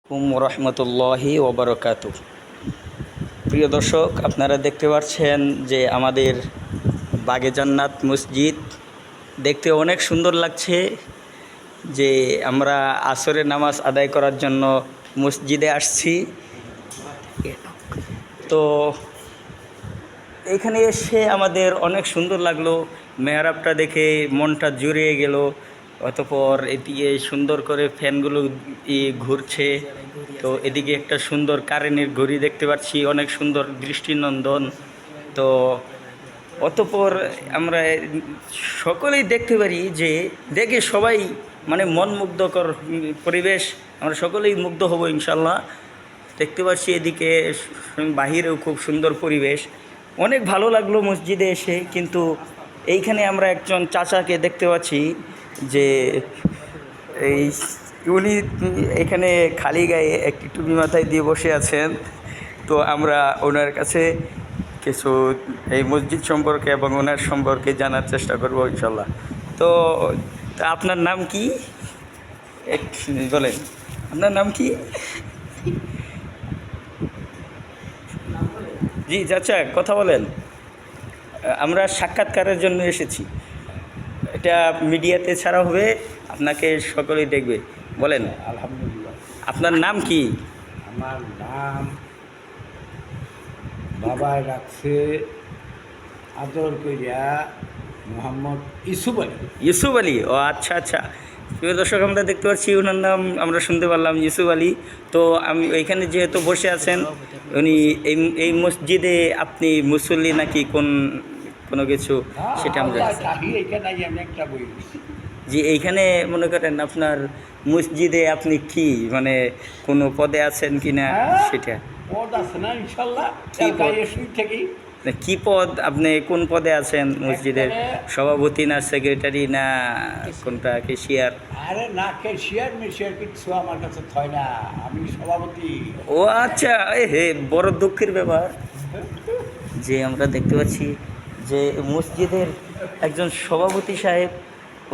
রহমতুল্লাহি ওবরকাতু। প্রিয় দর্শক, আপনারা দেখতে পাচ্ছেন যে আমাদের বাগে জান্নাত মসজিদ দেখতে অনেক সুন্দর লাগছে। যে আমরা আসরের নামাজ আদায় করার জন্য মসজিদে আসছি, তো এখানে এসে আমাদের অনেক সুন্দর লাগলো। মেহরাবটা দেখে মনটা জুড়িয়ে গেল। অতঃপর এদিকে সুন্দর করে ফ্যানগুলো ঘুরছে, তো এদিকে একটা সুন্দর কারেন্টের ঘড়ি দেখতে পাচ্ছি, অনেক সুন্দর দৃষ্টিনন্দন। তো অতঃপর আমরা সকলেই দেখতে পারি যে দেখে সবাই মানে মনমুগ্ধকর পরিবেশ, আমরা সকলেই মুগ্ধ হব ইনশাল্লাহ। দেখতে পাচ্ছি এদিকে বাহিরেও খুব সুন্দর পরিবেশ, অনেক ভালো লাগলো মসজিদে এসে। কিন্তু এইখানে আমরা একজন চাচাকে দেখতে পাচ্ছি যে এই উনি এখানে খালি গায়ে একটি টুপি মাথায় দিয়ে বসে আছেন। তো আমরা ওনার কাছে কিছু এই মসজিদ সম্পর্কে এবং ওনার সম্পর্কে জানার চেষ্টা করবো ইনশাল্লাহ। তো আপনার নাম কি বলেন, আপনার নাম কি? জি চাচা, কথা বলেন। আমরা সাক্ষাৎকারের জন্য এসেছি, এটা মিডিয়াতে ছাড়া হবে, আপনাকে সকলেই দেখবে। বলেন আলহামদুলিল্লাহ। আপনার নাম কি? আমার নাম বাবায় রাখছে আদর কইরা মোহাম্মদ ইউসুফ আলী। ইউসুফ আলী, ও আচ্ছা আচ্ছা। প্রিয় দর্শক, আমরা দেখতে পাচ্ছি ওনার নাম আমরা শুনতে পারলাম ইউসুফ আলী। তো আমি ওইখানে যেহেতু বসে আছেন, উনি এই মসজিদে আপনি মুসল্লি নাকি কোনো কিছু সেটা আমরা জি এইখানে মনে করেন আপনার মসজিদে আপনি কি মানে কোনো পদে আছেন কি না সেটা? পদ আছে না ইনশাল্লাহ। কি পদ, আপনি কোন পদে আছেন মসজিদের? সভাপতি না সেক্রেটারি না কোনটা, ক্যাশিয়ার? আরে না, ক্যাশিয়ার মেশিয়ার কিছু আমার কাছে হয় না, আমি সভাপতি। ও আচ্ছা, হে বড় দুঃখের ব্যাপার যে আমরা দেখতে পাচ্ছি যে মসজিদের একজন সভাপতি সাহেব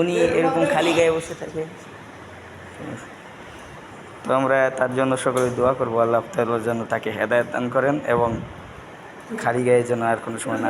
উনি এরকম খালি গায়ে বসে থাকে। তো আমরা তার জন্য সকলে দোয়া করবো, আল্লাহ তাআলা যেন তাকে হেদায়েত দান করেন এবং খালি গায়ে যেন আর কোনো সময় না